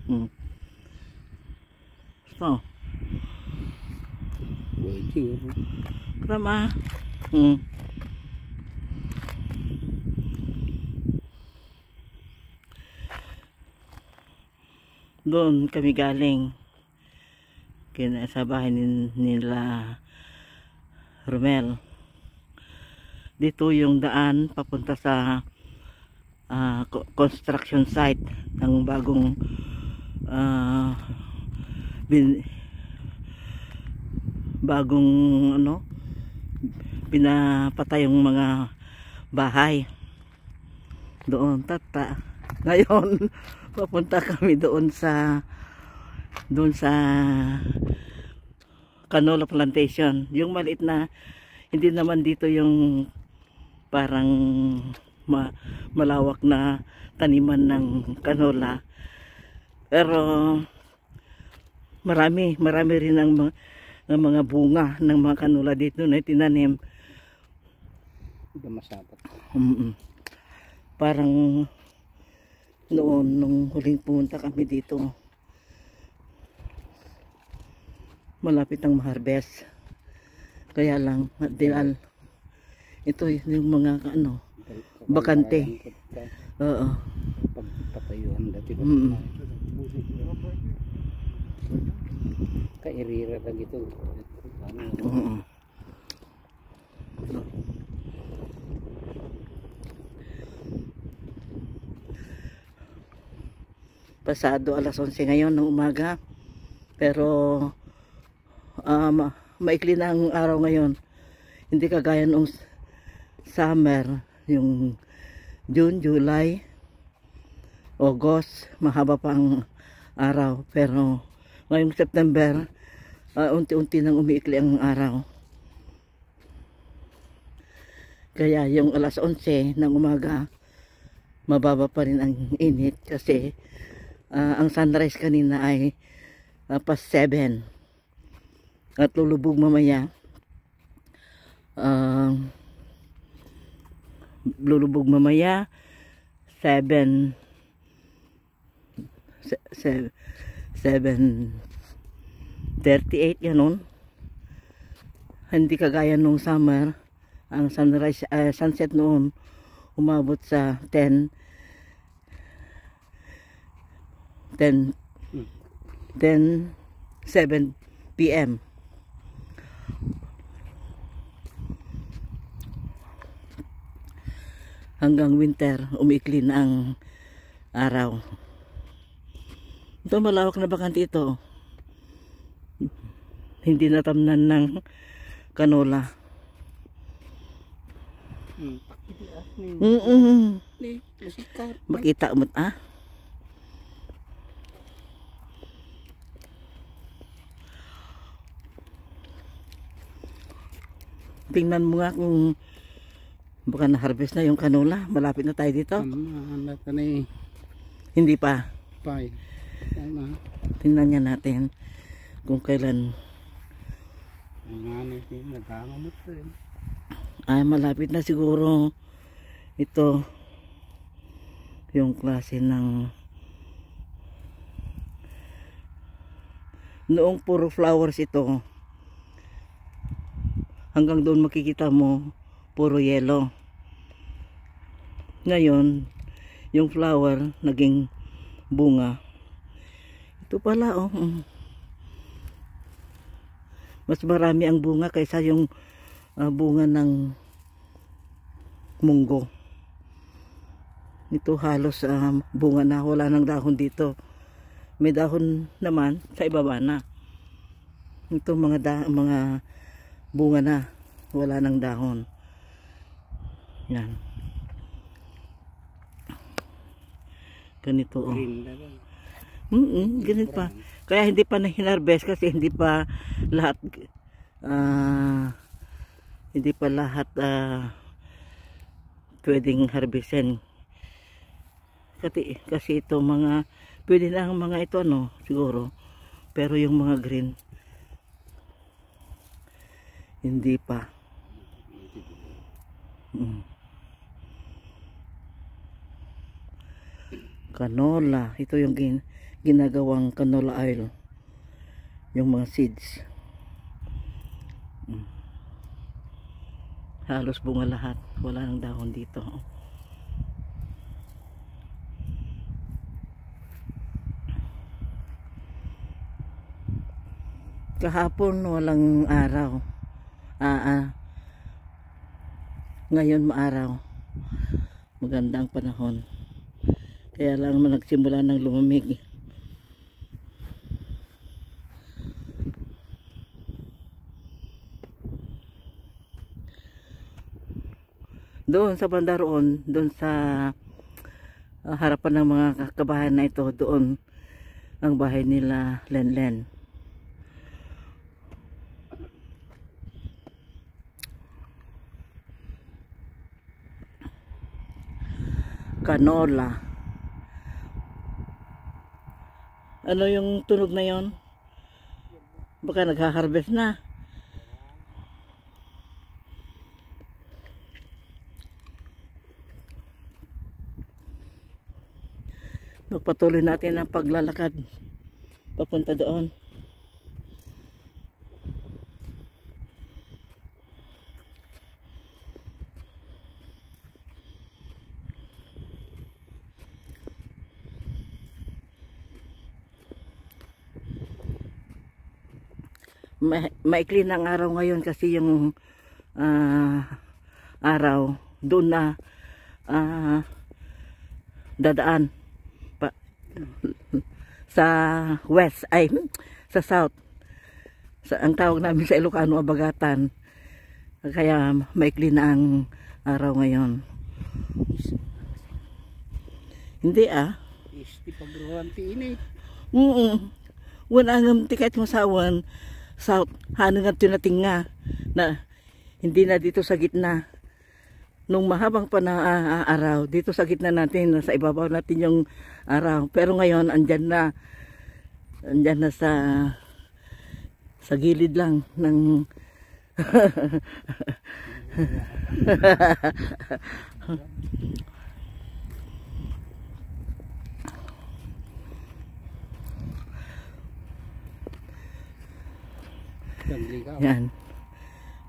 Hmm. So, Waiting. tama. Hmm. Doon kami galing sa bahay nila Romel. Dito yung daan papunta sa construction site ng bagong bagong ano, pinapatay yung mga bahay doon. Ngayon papunta kami doon sa canola plantation, yung maliit na, hindi naman dito yung parang malawak na taniman ng canola, pero marami rin ang mga bunga ng mga canola dito na tinanim. Masapat. Parang noon nung huling pumunta kami dito, malapit ang ma-harvest. Kaya lang ito yung mga bakante. Oo. Pagpatayuan dati. Kairira lang ito. Oo. Pasado alas 11 ngayon ng umaga, pero maikli na ang araw ngayon. Hindi kagaya nung summer, yung June, July, August, mahaba pa ang araw. Pero ngayong September, unti-unti nang umiikli ang araw. Kaya yung alas 11 ng umaga, mababa pa rin ang init kasi ang sunrise kanina ay past 7 at lulubog mamaya. Lulubog mamaya 7:38 ganun. Hindi kagaya nung summer, ang sunset noon umabot sa 7 p.m. Hanggang winter, umiikli na ang araw. Ito malawak na bakante ito. Hindi natamnan ng canola. Makita mo tingnan mo nga kung baka na-harvest na yung canola. Malapit na tayo dito. Hindi pa. Tingnan nga natin kung kailan. Ay, malapit na siguro ito yung klase ng noong puro flowers ito. Hanggang doon makikita mo puro yellow. Ngayon yung flower naging bunga. Ito pala mas marami ang bunga kaysa yung bunga ng munggo. Ito halos bunga na, wala nang dahon dito. May dahon naman sa ibaba na. Ito mga bunga na, wala nang dahon. Yan. Ganito ganito pa. Kaya hindi pa na-harvest kasi hindi pa lahat pwedeng harvestin. Kasi ito mga pwede lang mga ito siguro, pero yung mga green hindi pa. Canola. Ito yung ginagawang canola oil. Yung mga seeds. Halos bunga lahat. Wala nang dahon dito. Kahapon walang araw. Ngayon maaraw. Maganda ang panahon. Kaya lang nagsimula ng lumamig. Doon sa banda roon, doon sa harapan ng mga kabahayan na ito, doon ang bahay nila Lenlen. Canola. Ano yung tunog na yon? Baka nagha-harvest na. Magpatuloy natin ang paglalakad papunta doon. Maikli na ang araw ngayon kasi yung araw doon na dadaan sa west ay sa south. Ang tawag namin sa Ilocano Abagatan. Kaya maikli na ang araw ngayon. Hindi Isti pagruhan ti ini. Wala nga tikat mo sawan south. Hano nga tinatinga na hindi na dito sa gitna. Nung mahabang pa na araw, dito sa gitna natin, sa ibabaw natin yung araw. Pero ngayon, andyan na sa gilid lang ng yan.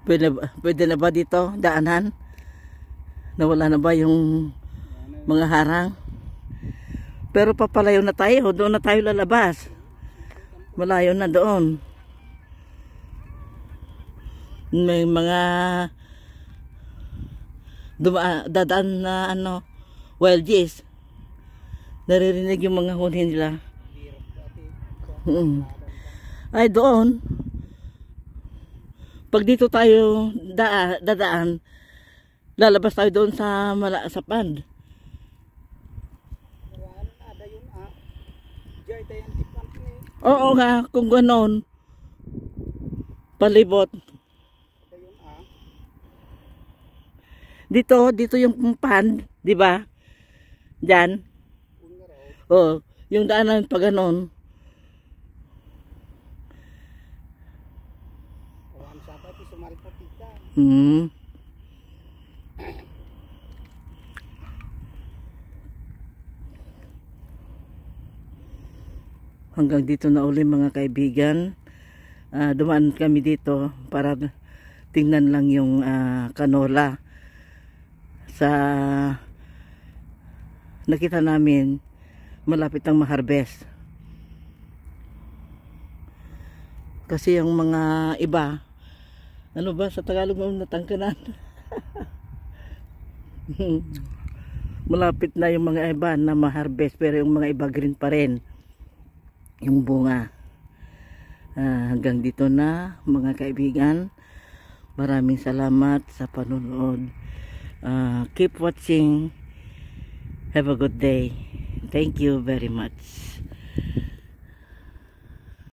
Pwede na ba dito daanan? Nawala na ba yung mga harang? Pero papalayo na tayo. Doon na tayo lalabas. Malayo na doon. May mga dadaan na wild geese. Naririnig yung mga huni nila. Ay doon. Pag dito tayo dadaan, lalabas tayo doon sa pond. Oo nga, kung gano'n. Palibot. Dito yung pond, di ba? Diyan. Oh, yung daanan pa gano'n. Hanggang dito na uli mga kaibigan. Dumaan kami dito para tingnan lang yung canola. Sa nakita namin malapit ang ma-harvest. Kasi yung mga iba, ano ba sa Tagalog mo natangkanan? Malapit na yung mga iba na ma-harvest, pero yung mga iba green pa rin yung bunga. Hanggang dito na mga kaibigan. Maraming salamat sa panonood. Keep watching. Have a good day. Thank you very much.